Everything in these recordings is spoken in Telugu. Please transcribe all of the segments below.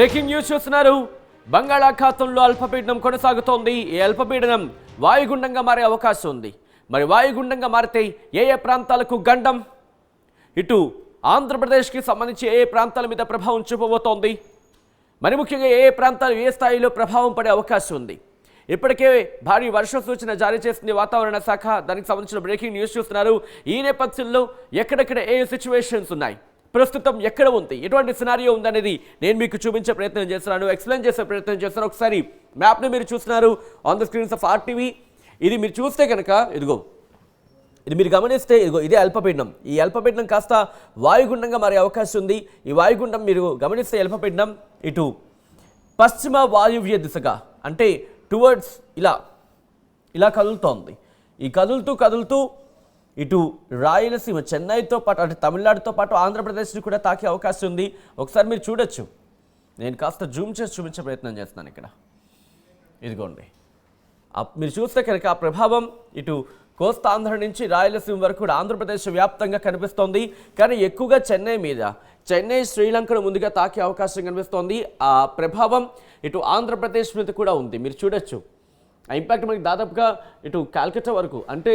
బ్రేకింగ్ న్యూస్ చూస్తున్నారు. బంగాళాఖాతంలో అల్పపీడనం కొనసాగుతోంది. ఈ అల్పపీడనం వాయుగుండంగా మారే అవకాశం ఉంది. మరి వాయుగుండంగా మారితే ఏ ఏ ప్రాంతాలకు గండం, ఇటు ఆంధ్రప్రదేశ్కి సంబంధించి ఏ ఏ ప్రాంతాల మీద ప్రభావం చూపబోతోంది, మరి ముఖ్యంగా ఏ ఏ ప్రాంతాలు ఏ స్థాయిలో ప్రభావం పడే అవకాశం ఉంది. ఇప్పటికే భారీ వర్ష సూచన జారీ చేసింది వాతావరణ శాఖ. దానికి సంబంధించిన బ్రేకింగ్ న్యూస్ చూస్తున్నారు. ఈ నేపథ్యంలో ఎక్కడెక్కడ ఏ సిచ్యువేషన్స్ ఉన్నాయి, ప్రస్తుతం ఎక్కడ ఉంది, ఎటువంటి సినారియో ఉందనేది నేను మీకు చూపించే ప్రయత్నం చేస్తున్నాను, ఎక్స్ప్లెయిన్ చేసే ప్రయత్నం చేస్తున్నాను. ఒకసారి మ్యాప్ని మీరు చూస్తున్నారు on the screens of RTV. ఇది మీరు చూస్తే కనుక ఇదిగో, ఇది మీరు గమనిస్తే ఇదిగో ఇదే అల్పపీడనం. ఈ అల్పపీడనం కాస్త వాయుగుండంగా మారే అవకాశం ఉంది. ఈ వాయుగుండం మీరు గమనిస్తే అల్పపీడనం ఇటు పశ్చిమ వాయువ్య దిశగా అంటే టువర్డ్స్ ఇలా కదులుతోంది. ఈ కదులుతూ ఇటు రాయలసీమ చెన్నైతో పాటు అటు తమిళనాడుతో పాటు ఆంధ్రప్రదేశ్ని కూడా తాకే అవకాశం ఉంది. ఒకసారి మీరు చూడొచ్చు. నేను కాస్త జూమ్ చేసి చూపించే ప్రయత్నం చేస్తున్నాను. ఇక్కడ ఇదిగోండి, మీరు చూస్తే కనుక ఆ ప్రభావం ఇటు కోస్తాంధ్ర నుంచి రాయలసీమ వరకు కూడా ఆంధ్రప్రదేశ్ వ్యాప్తంగా కనిపిస్తోంది. కానీ ఎక్కువగా చెన్నై శ్రీలంకను ముందుగా తాకే అవకాశం కనిపిస్తోంది. ఆ ప్రభావం ఇటు ఆంధ్రప్రదేశ్ మీద కూడా ఉంది. మీరు చూడొచ్చు ఆ ఇంపాక్ట్ మనకి దాదాపుగా ఇటు కాల్కటా వరకు అంటే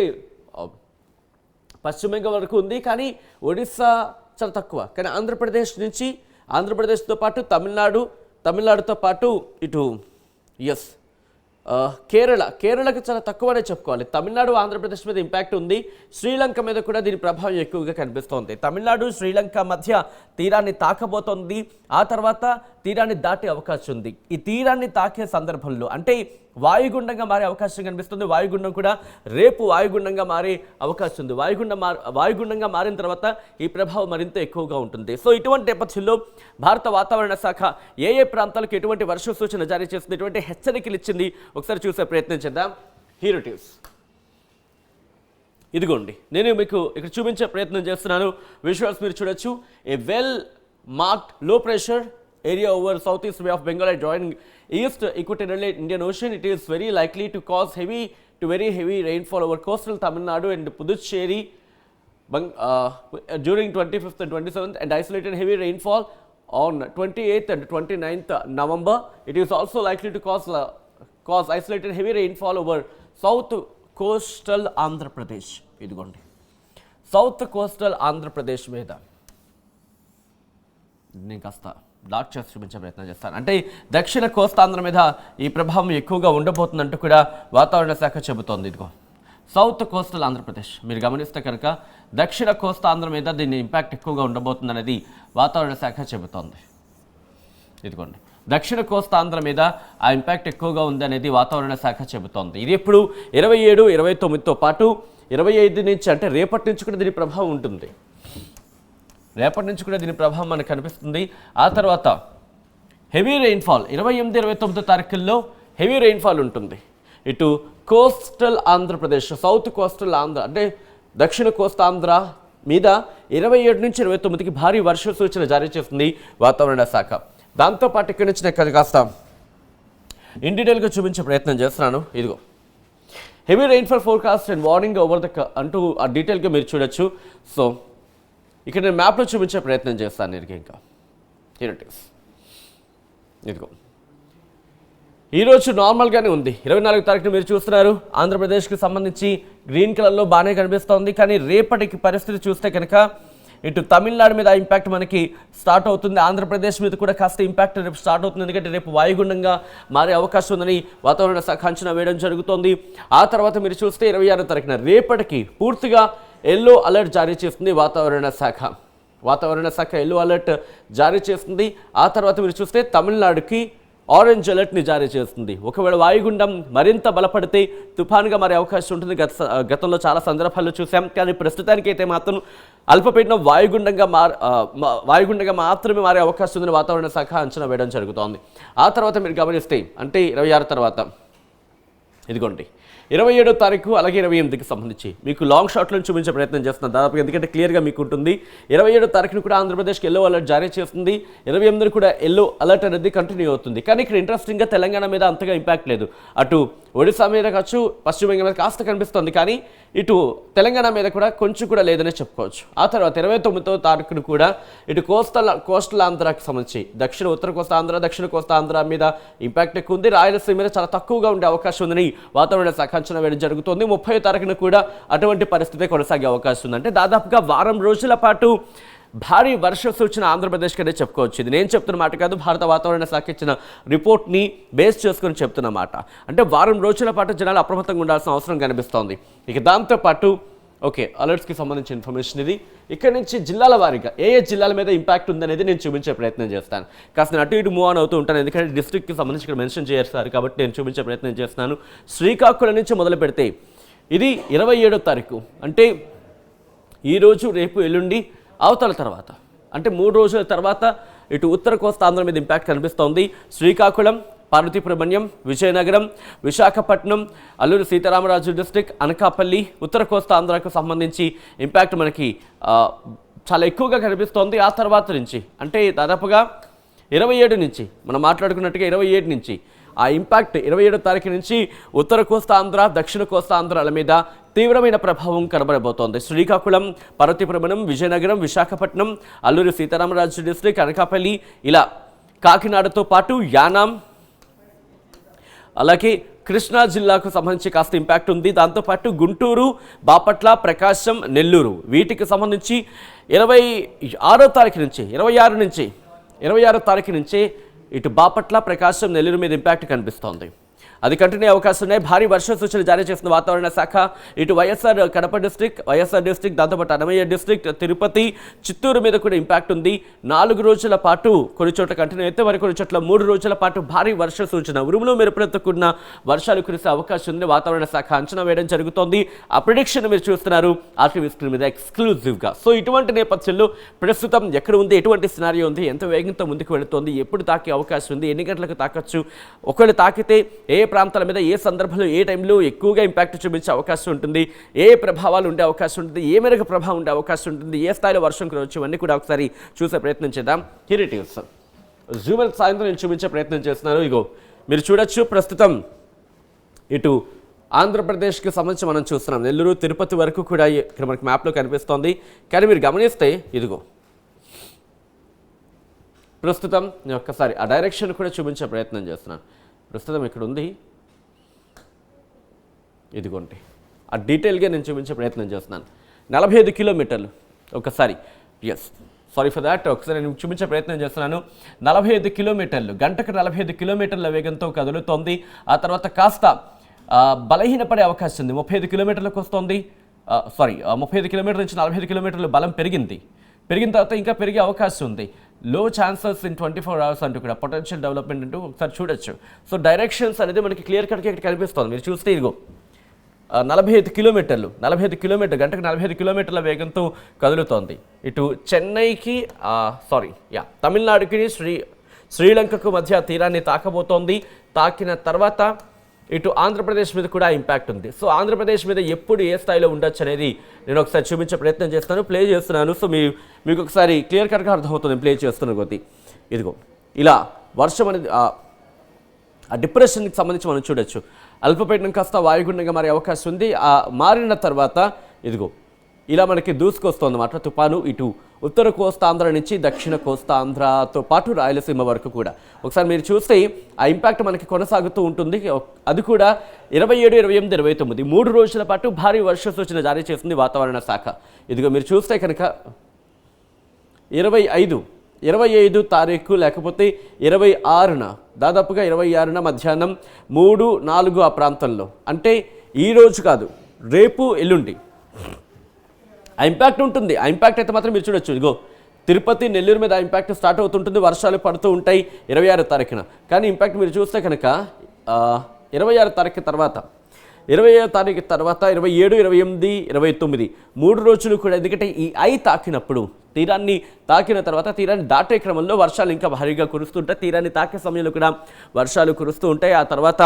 పశ్చిమ బెంగాల్ వరకు ఉంది. కానీ ఒడిస్సా చాలా తక్కువ. కానీ ఆంధ్రప్రదేశ్తో పాటు తమిళనాడుతో పాటు ఇటు కేరళకు చాలా తక్కువనే చెప్పుకోవాలి. తమిళనాడు ఆంధ్రప్రదేశ్ మీద ఇంపాక్ట్ ఉంది. శ్రీలంక మీద కూడా దీని ప్రభావం ఎక్కువగా కనిపిస్తోంది. తమిళనాడు శ్రీలంక మధ్య తీరాన్ని తాకబోతోంది. ఆ తర్వాత తీరాన్ని దాటే అవకాశం ఉంది. ఈ తీరాన్ని తాకే సందర్భంలో అంటే వాయుగుండంగా మారే అవకాశం కనిపిస్తుంది. వాయుగుండం కూడా రేపు వాయుగుండంగా మారే అవకాశం ఉంది. వాయుగుండంగా మారిన తర్వాత ఈ ప్రభావం మరింత ఎక్కువగా ఉంటుంది. సో ఇటువంటి నేపథ్యంలో భారత వాతావరణ శాఖ ఏ ఏ ప్రాంతాలకు ఎటువంటి వర్ష సూచన జారీ చేస్తుంది, ఎటువంటి హెచ్చరికలు ఇచ్చింది, ఒకసారి చూసే ప్రయత్నం చేద్దాం. హీరో టిప్స్ ఇదిగోండి, నేను మీకు ఇక్కడ చూపించే ప్రయత్నం చేస్తున్నాను. విజువల్స్ మీరు చూడొచ్చు. ఏ వెల్ మార్క్డ్ లో pressure area over southeast Bay of Bengal and joining east equatorial Indian Ocean. It is very likely to cause heavy to very heavy rainfall over coastal Tamil Nadu and Puducherry during 25th and 27th, and isolated heavy rainfall on 28th and 29th November. It is also likely to cause isolated heavy rainfall over south coastal Andhra Pradesh. ఇదిగోండి, సౌత్ కోస్టల్ ఆంధ్రప్రదేశ్ మీద నేను కాస్త డాట్ చేసి చూపించే ప్రయత్నం చేస్తాను. అంటే దక్షిణ కోస్తాంధ్ర మీద ఈ ప్రభావం ఎక్కువగా ఉండబోతుందంటూ కూడా వాతావరణ శాఖ చెబుతోంది. ఇదిగో సౌత్ కోస్టల్ ఆంధ్రప్రదేశ్ మీరు గమనిస్తే కనుక దక్షిణ కోస్తాంధ్ర మీద దీని ఇంపాక్ట్ ఎక్కువగా ఉండబోతుందనేది వాతావరణ శాఖ చెబుతోంది. ఇదిగోండి, దక్షిణ కోస్తాంధ్ర మీద ఆ ఇంపాక్ట్ ఎక్కువగా ఉంది అనేది వాతావరణ శాఖ చెబుతోంది. ఇది ఇప్పుడు 27, 29తో పాటు 25 నుంచి అంటే రేపటి నుంచి కూడా దీని ప్రభావం ఉంటుంది. రేపటి నుంచి కూడా దీని ప్రభావం మనకు కనిపిస్తుంది. ఆ తర్వాత హెవీ రెయిన్ఫాల్ 28, 29 తారీఖుల్లో హెవీ రెయిన్ఫాల్ ఉంటుంది. ఇటు coastal Andhra Pradesh, south coastal Andhra అంటే దక్షిణ కోస్తాంధ్ర మీద 27 నుంచి 29కి భారీ వర్ష సూచన జారీ చేస్తుంది వాతావరణ శాఖ. దాంతోపాటు ఇక్కడి నుంచి నేను కాస్త ఇన్ డీటెయిల్గా చూపించే ప్రయత్నం చేస్తున్నాను. ఇదిగో heavy rainfall forecast and warning over అంటూ ఆ డీటెయిల్గా మీరు చూడొచ్చు. సో ఇక్కడ నేను మ్యాప్లో చూపించే ప్రయత్నం చేస్తాను. నేను ఇంకా ఇదిగో ఈరోజు నార్మల్గానే ఉంది. 24 తారీఖున మీరు చూస్తున్నారు. ఆంధ్రప్రదేశ్కి సంబంధించి గ్రీన్ కలర్లో బాగానే కనిపిస్తోంది. కానీ రేపటికి పరిస్థితి చూస్తే కనుక ఇటు తమిళనాడు మీద ఇంపాక్ట్ మనకి స్టార్ట్ అవుతుంది. ఆంధ్రప్రదేశ్ మీద కూడా కాస్త ఇంపాక్ట్ రేపు స్టార్ట్ అవుతుంది. ఎందుకంటే రేపు వాయుగుండంగా మారే అవకాశం ఉందని వాతావరణ శాఖ అంచనా వేయడం జరుగుతోంది. ఆ తర్వాత మీరు చూస్తే 26 తారీఖున రేపటికి పూర్తిగా ఎల్లో అలర్ట్ జారీ చేస్తుంది వాతావరణ శాఖ ఎల్లో అలర్ట్ జారీ చేస్తుంది. ఆ తర్వాత మీరు చూస్తే తమిళనాడుకి ఆరెంజ్ అలర్ట్ని జారీ చేస్తుంది. ఒకవేళ వాయుగుండం మరింత బలపడితే తుఫాన్గా మారే అవకాశం ఉంటుంది. గతంలో చాలా సందర్భాల్లో చూసాం. కానీ ప్రస్తుతానికైతే మాత్రం అల్పపీడనం వాయుగుండంగా మాత్రమే మారే అవకాశం ఉందని వాతావరణ శాఖ అంచనా వేయడం జరుగుతోంది. ఆ తర్వాత మీరు గమనిస్తే అంటే 26 తర్వాత ఇదిగోండి 27వ తారీఖు అలాగే 28కి సంబంధించి మీకు లాంగ్ షాట్లను చూపించే ప్రయత్నం చేస్తున్నాను దాదాపు, ఎందుకంటే క్లియర్గా మీకు ఉంటుంది. 27వ తారీఖును కూడా ఆంధ్రప్రదేశ్కి ఎల్లో అలర్ట్ జారీ చేస్తుంది, 28ని కూడా ఎల్లో అలర్ట్ అనేది కంటిన్యూ అవుతుంది. కానీ ఇక్కడ ఇంట్రెస్టింగ్గా తెలంగాణ మీద అంతగా ఇంపాక్ట్ లేదు. అటు ఒడిశా మీద కావచ్చు, పశ్చిమ బెంగాల్ మీద కాస్త కనిపిస్తుంది, కానీ ఇటు తెలంగాణ మీద కూడా కొంచెం కూడా లేదనే చెప్పుకోవచ్చు. ఆ తర్వాత 29వ తారీఖును కూడా ఇటు కోస్టల్ ఆంధ్రాకి సంబంధించి ఉత్తర కోస్తా ఆంధ్ర, దక్షిణ కోస్తా ఆంధ్ర మీద ఇంపాక్ట్ ఎక్కువ ఉంది. రాయలసీమ మీద చాలా తక్కువగా ఉండే అవకాశం ఉందని వాతావరణ శాఖ అంచనా వేయడం జరుగుతుంది. 30వ తారీఖున కూడా అటువంటి పరిస్థితి కొనసాగే అవకాశం ఉంది. అంటే దాదాపుగా వారం రోజుల పాటు భారీ వర్ష సూచన ఆంధ్రప్రదేశ్కి అనే చెప్పుకోవచ్చు. ఇది నేను చెప్తున్న మాట కాదు, భారత వాతావరణ శాఖ ఇచ్చిన రిపోర్ట్ని బేస్ చేసుకుని చెప్తున్న మాట. అంటే వారం రోజుల పాటు జనాలు అప్రమత్తంగా ఉండాల్సిన అవసరం కనిపిస్తోంది. ఇక దాంతోపాటు ఓకే, అలర్ట్స్కి సంబంధించిన ఇన్ఫర్మేషన్ ఇది. ఇక్కడ నుంచి జిల్లాల వారీగా ఏ జిల్లాల మీద ఇంపాక్ట్ ఉందనేది నేను చూపించే ప్రయత్నం చేస్తాను. కాస్త నేను అటు ఇటు మూవ్ ఆన్ అవుతూ ఉంటాను, ఎందుకంటే డిస్ట్రిక్ట్కి సంబంధించి ఇక్కడ మెన్షన్ చేస్తారు కాబట్టి నేను చూపించే ప్రయత్నం చేస్తున్నాను. శ్రీకాకుళం నుంచి మొదలు పెడితే ఇది 27వ తారీఖు, అంటే ఈరోజు రేపు ఎల్లుండి అవతల తర్వాత, అంటే 3 రోజుల తర్వాత ఇటు ఉత్తర కోస్తా ఆంధ్ర మీద ఇంపాక్ట్ కనిపిస్తోంది. శ్రీకాకుళం, పార్వతీపురమణ్యం, విజయనగరం, విశాఖపట్నం, అల్లూరి సీతారామరాజు డిస్ట్రిక్ట్, అనకాపల్లి, ఉత్తర కోస్తా ఆంధ్రాకు సంబంధించి ఇంపాక్ట్ మనకి చాలా ఎక్కువగా కనిపిస్తోంది. ఆ తర్వాత నుంచి అంటే దాదాపుగా 27 నుంచి మనం మాట్లాడుకున్నట్టుగా 27 నుంచి ఆ ఇంపాక్ట్ 27వ తారీఖు నుంచి ఉత్తర కోస్తా ఆంధ్ర, దక్షిణ కోస్తా ఆంధ్రాల మీద తీవ్రమైన ప్రభావం కనబడబోతోంది. శ్రీకాకుళం, పార్వతీపురమణం, విజయనగరం, విశాఖపట్నం, అల్లూరి సీతారామరాజు డిస్ట్రిక్ట్, అనకాపల్లి, ఇలా కాకినాడతో పాటు యానాం, అలాగే కృష్ణా జిల్లాకు సంబంధించి కాస్త ఇంపాక్ట్ ఉంది. దాంతోపాటు గుంటూరు, బాపట్ల, ప్రకాశం, నెల్లూరు వీటికి సంబంధించి 26వ తారీఖు నుంచి 26వ తారీఖు నుంచి ఇటు బాపట్ల, ప్రకాశం, నెల్లూరు మీద ఇంపాక్ట్ కనిపిస్తోంది. అది కంటిన్యూ అవకాశం ఉన్నాయి. భారీ వర్ష సూచన జారీ చేసిన వాతావరణ శాఖ ఇటు వైఎస్ఆర్ కడప డిస్ట్రిక్ట్, దాంతోపాటు అన్నమయ్య డిస్ట్రిక్ట్, తిరుపతి, చిత్తూరు మీద కూడా ఇంపాక్ట్ ఉంది. 4 రోజుల పాటు కొన్ని చోట్ల కంటిన్యూ అయితే మరి చోట్ల 3 రోజుల పాటు భారీ వర్ష సూచన, ఉరుములు మెరుపులతో కూడిన వర్షాలు కురిసే అవకాశం ఉంది వాతావరణ శాఖ అంచనా వేయడం జరుగుతోంది. ఆ ప్రిడిక్షన్ మీరు చూస్తున్నారు ఆర్టీవీ స్క్రీన్ మీద ఎక్స్క్లూజివ్గా. సో ఇటువంటి నేపథ్యంలో ప్రస్తుతం ఎక్కడ ఉంది, ఎటువంటి సినారియో ఉంది, ఎంత వేగంతో ముందుకు వెళుతోంది, ఎప్పుడు తాకే అవకాశం ఉంది, ఎన్ని గంటలకు తాకచ్చు, ఒకవేళ తాకితే ఏ ప్రాంతాల మీద ఏ సందర్భంలో ఏ టైంలో ఎక్కువగా ఇంపాక్ట్ చూపించే అవకాశం ఉంటుంది, ఏ ప్రభావాలు ఉండే అవకాశం ఉంటుంది, ఏ మేరకు ప్రభావం ఉండే అవకాశం ఉంటుంది, ఏ స్థాయిలో వర్షం కురవచ్చు, ఇవన్నీ కూడా ఒకసారి చూసే ప్రయత్నం చేద్దాం. హిరిటివ్స్ జూమల్ సాయంత్రం నేను చూపించే ప్రయత్నం చేస్తున్నాను. ఇగో మీరు చూడొచ్చు, ప్రస్తుతం ఇటు ఆంధ్రప్రదేశ్కి సంబంధించి మనం చూస్తున్నాం. నెల్లూరు, తిరుపతి వరకు కూడా ఇక్కడ మనకి మ్యాప్లో కనిపిస్తోంది. కానీ మీరు గమనిస్తే ఇదిగో ప్రస్తుతం నేను ఒక్కసారి ఆ డైరెక్షన్ కూడా చూపించే ప్రయత్నం చేస్తున్నాను. ప్రస్తుతం ఇక్కడ ఉంది, ఇదిగోండి ఆ డీటెయిల్గా నేను చూపించే ప్రయత్నం చేస్తున్నాను. 45 కిలోమీటర్లు ఒకసారి సారీ ఫర్ దాట్ ఒకసారి నేను చూపించే ప్రయత్నం చేస్తున్నాను. 45 కిలోమీటర్లు గంటకు 45 కిలోమీటర్ల వేగంతో కదులుతోంది. ఆ తర్వాత కాస్త బలహీనపడే అవకాశం ఉంది. 35 కిలోమీటర్లకు వస్తుంది. 35 కిలోమీటర్ల నుంచి 45 కిలోమీటర్లు బలం పెరిగిన తర్వాత ఇంకా పెరిగే అవకాశం ఉంది. లో ఛాన్సెస్ ఇన్ 24 hours అంటూ కూడా పొటెన్షియల్ డెవలప్మెంట్ అంటూ ఒకసారి చూడొచ్చు. సో డైరెక్షన్స్ అనేది మనకి క్లియర్ కట్గా ఇక్కడ కనిపిస్తుంది. మీరు చూస్తే ఇదిగో 45 కిలోమీటర్లు గంటకు 45 కిలోమీటర్ల వేగంతో కదులుతోంది. ఇటు చెన్నైకి తమిళనాడుకి శ్రీలంకకు మధ్య తీరాన్ని తాకబోతోంది. తాకిన తర్వాత ఇటు ఆంధ్రప్రదేశ్ మీద కూడా ఇంపాక్ట్ ఉంది. సో ఆంధ్రప్రదేశ్ మీద ఎప్పుడు ఏ స్థాయిలో ఉండొచ్చు అనేది నేను ఒకసారి చూపించే ప్రయత్నం చేస్తాను, ప్లే చేస్తున్నాను. సో మీకు ఒకసారి క్లియర్ కట్గా అర్థమవుతుంది ప్లే చేస్తున్న కొద్దీ. ఇదిగో ఇలా వర్షం అనేది ఆ డిప్రెషన్కి సంబంధించి మనం చూడొచ్చు. అల్పపీడనం కాస్త వాయుగుండంగా మారే అవకాశం ఉంది. మారిన తర్వాత ఇదిగో ఇలా మనకి దూసుకొస్తుందన్నమాట తుఫాను ఇటు ఉత్తర కోస్తాంధ్ర నుంచి దక్షిణ కోస్తాంధ్రతో పాటు రాయలసీమ వరకు కూడా. ఒకసారి మీరు చూస్తే ఆ ఇంపాక్ట్ మనకి కొనసాగుతూ ఉంటుంది. అది కూడా 27, 28, 29 3 రోజుల పాటు భారీ వర్ష సూచన జారీ చేసింది వాతావరణ శాఖ. ఇదిగో మీరు చూస్తే కనుక 25 తారీఖు లేకపోతే 26న దాదాపుగా 26న మధ్యాహ్నం 3, 4 ఆ ప్రాంతంలో, అంటే ఈరోజు కాదు రేపు ఎల్లుండి ఆ ఇంపాక్ట్ ఉంటుంది. ఆ ఇంపాక్ట్ అయితే మాత్రం మీరు చూడొచ్చు. ఇదిగో తిరుపతి, నెల్లూరు మీద ఆ ఇంపాక్ట్ స్టార్ట్ అవుతుంటుంది. వర్షాలు పడుతూ ఉంటాయి 26 తారీఖున. కానీ ఇంపాక్ట్ మీరు చూస్తే కనుక 26 తారీఖు తర్వాత 27, 28, 29 3 రోజులు కూడా, ఎందుకంటే ఈ తాకినప్పుడు తీరాన్ని తాకిన తర్వాత తీరాన్ని దాటే క్రమంలో వర్షాలు ఇంకా భారీగా కురుస్తుంటాయి. తీరాన్ని తాకే సమయంలో కూడా వర్షాలు కురుస్తూ ఉంటాయి. ఆ తర్వాత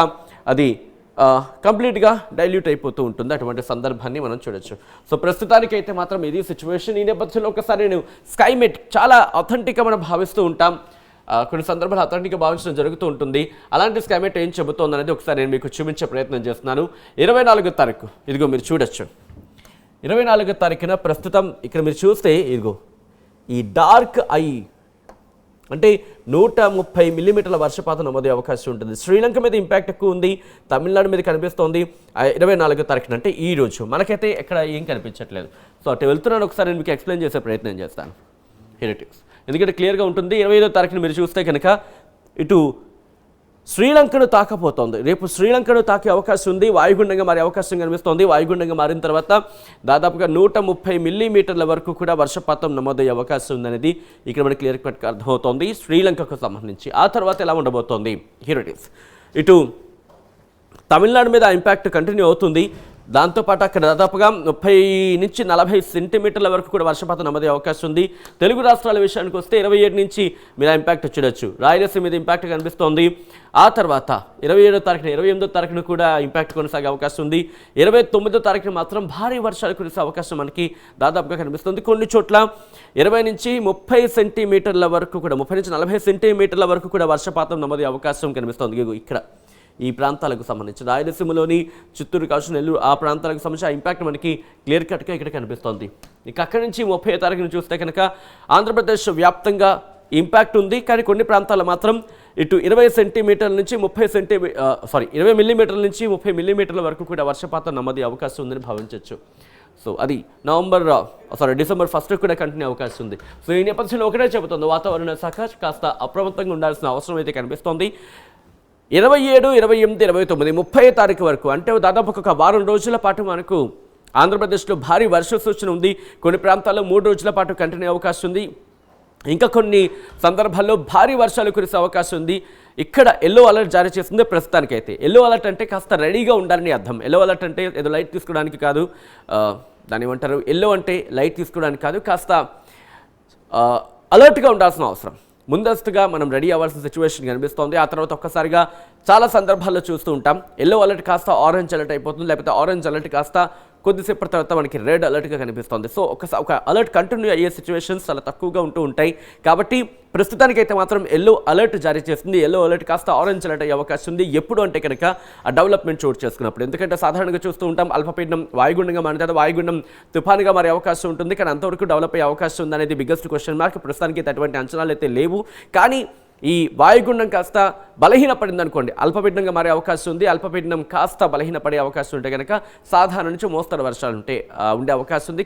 అది కంప్లీట్గా డైల్యూట్ అయిపోతూ ఉంటుంది. అటువంటి సందర్భాన్ని మనం చూడొచ్చు. సో ప్రస్తుతానికైతే మాత్రం ఇది సిచ్యువేషన్. ఈ నేపథ్యంలో ఒకసారి నేను స్కైమెట్ చాలా అథెంటిక్గా మనం భావిస్తూ ఉంటాం. కొన్ని సందర్భాలు అథెంటిక్గా భావించడం జరుగుతూ ఉంటుంది. అలాంటి స్కైమెట్ ఏం చెబుతోంది అనేది ఒకసారి నేను మీకు చూపించే ప్రయత్నం చేస్తున్నాను. 24వ తారీఖు ఇదిగో మీరు చూడొచ్చు. 24వ తారీఖున ప్రస్తుతం ఇక్కడ మీరు చూస్తే ఇదిగో ఈ డార్క్ ఐ అంటే 130 మిల్లీమీటర్ల వర్షపాతం నమోదయ్యే అవకాశం ఉంటుంది. శ్రీలంక మీద ఇంపాక్ట్ ఎక్కువ ఉంది, తమిళనాడు మీద కనిపిస్తోంది. 24వ తారీఖున అంటే ఈ రోజు మనకైతే ఎక్కడ ఏం కనిపించట్లేదు. సో అటు వెళ్తున్నాను, ఒకసారి నేను మీకు ఎక్స్ప్లెయిన్ చేసే ప్రయత్నం చేస్తాను. హెరిటిక్స్ ఎందుకంటే క్లియర్గా ఉంటుంది. 25వ తారీఖున మీరు చూస్తే కనుక ఇటు శ్రీలంకను తాకపోతోంది. రేపు శ్రీలంకను తాకే అవకాశం ఉంది. వాయుగుండంగా మారే అవకాశం కనిపిస్తోంది. వాయుగుండంగా మారిన తర్వాత దాదాపుగా 130 మిల్లీమీటర్ల వరకు కూడా వర్షపాతం నమోదయ్యే అవకాశం ఉందనేది ఇక్కడ మనకి క్లియర్ కట్గా అర్థమవుతోంది శ్రీలంకకు సంబంధించి. ఆ తర్వాత ఎలా ఉండబోతోంది హియర్ ఇటు తమిళనాడు మీద ఇంపాక్ట్ కంటిన్యూ అవుతుంది. దాంతోపాటు అక్కడ దాదాపుగా 30 నుంచి 40 సెంటీమీటర్ల వరకు కూడా వర్షపాతం నమోదయ్యే అవకాశం ఉంది. తెలుగు రాష్ట్రాల విషయానికి వస్తే 27 నుంచి మీరు ఇంపాక్ట్ చూడొచ్చు. రాయలసీమ మీద ఇంపాక్ట్ కనిపిస్తోంది. ఆ తర్వాత 27వ తారీఖున 28వ తారీఖున కూడా ఇంపాక్ట్ కొనసాగే అవకాశం ఉంది. 29వ తారీఖున మాత్రం భారీ వర్షాలు కురిసే అవకాశం మనకి దాదాపుగా కనిపిస్తుంది. కొన్ని చోట్ల 20 నుంచి 30 సెంటీమీటర్ల వరకు కూడా 30 నుంచి 40 సెంటీమీటర్ల వరకు కూడా వర్షపాతం నమోదయ్యే అవకాశం కనిపిస్తోంది. ఇక్కడ ఈ ప్రాంతాలకు సంబంధించి రాయలసీమలోని చిత్తూరు కావచ్చు, నెల్లూరు ఆ ప్రాంతాలకు సంబంధించి ఆ ఇంపాక్ట్ మనకి క్లియర్ కట్గా ఇక్కడ కనిపిస్తోంది. ఇక అక్కడి నుంచి 30వ తారీఖున చూస్తే కనుక ఆంధ్రప్రదేశ్ వ్యాప్తంగా ఇంపాక్ట్ ఉంది. కానీ కొన్ని ప్రాంతాలు మాత్రం ఇటు 20 సెంటీమీటర్ల నుంచి 20 మిల్లీమీటర్ల నుంచి 30 మిల్లీమీటర్ల వరకు కూడా వర్షపాతం నమోదయ్యే అవకాశం ఉందని భావించవచ్చు. సో అది డిసెంబర్ 1 కూడా కంటిన్యూ అవకాశం ఉంది. సో ఈ నేపథ్యంలో ఒకటే చెబుతుంది వాతావరణ శాఖ కాస్త అప్రమత్తంగా ఉండాల్సిన అవసరం అయితే కనిపిస్తోంది. 27, 28, 29, 30వ తారీఖు వరకు అంటే దాదాపు ఒక వారం రోజుల పాటు మనకు ఆంధ్రప్రదేశ్లో భారీ వర్ష సూచన ఉంది. కొన్ని ప్రాంతాల్లో 3 రోజుల పాటు కంటిన్యూ అవకాశం ఉంది. ఇంకా కొన్ని సందర్భాల్లో భారీ వర్షాలు కురిసే అవకాశం ఉంది. ఇక్కడ ఎల్లో అలర్ట్ జారీ చేస్తుంది ప్రస్తుతానికైతే. ఎల్లో అలర్ట్ అంటే కాస్త రెడీగా ఉండాలని అర్థం. ఎల్లో అలర్ట్ అంటే ఏదో లైట్ తీసుకోవడానికి కాదు, దాన్ని ఏమంటారు, ఎల్లో అంటే లైట్ తీసుకోవడానికి కాదు, కాస్త అలర్ట్గా ఉండాల్సిన అవసరం. ముందస్తుగా మనం రెడీ అవ్వాల్సిన సిచ్యువేషన్ కనిపిస్తోంది. ఆ తర్వాత ఒక్కసారిగా చాలా సందర్భాల్లో చూస్తూ ఉంటాం ఎల్లో అలర్ట్ కాస్త ఆరెంజ్ అలర్ట్ అయిపోతుంది, లేకపోతే ఆరెంజ్ అలర్ట్ కాస్త కొద్దిసేపటి తర్వాత మనకి రెడ్ అలర్ట్గా కనిపిస్తుంది. సో ఒక అలర్ట్ కంటిన్యూ అయ్యే సిచ్యువేషన్స్ చాలా తక్కువగా ఉంటూ ఉంటాయి. కాబట్టి ప్రస్తుతానికైతే మాత్రం ఎల్లో అలర్ట్ జారీ చేస్తుంది. ఎల్లో అలర్ట్ కాస్త ఆరెంజ్ అలర్ట్ అయ్యే అవకాశం ఉంది. ఎప్పుడు అంటే కనుక ఆ డెవలప్మెంట్ చోటు చేసుకున్నప్పుడు. ఎందుకంటే సాధారణంగా చూస్తూ ఉంటాం అల్పపీడనం వాయుగుండంగా మారిన తర్వాత వాయుగుండం తుఫానుగా మారే అవకాశం ఉంటుంది. కానీ అంతవరకు డెవలప్ అయ్యే అవకాశం ఉందనేది బిగ్గెస్ట్ క్వశ్చన్ మార్క్. ప్రస్తుతానికి అటువంటి అంచనాలు అయితే లేవు. కానీ ఈ వాయుగుండం కాస్త బలహీనపడింది అనుకోండి, అల్పపీడనంగా మారే అవకాశం ఉంది. అల్పపీడనం కాస్త బలహీనపడే అవకాశం ఉంటే కనుక సాధారణ నుంచి మోస్తరు వర్షాలు ఉండే అవకాశం ఉంది.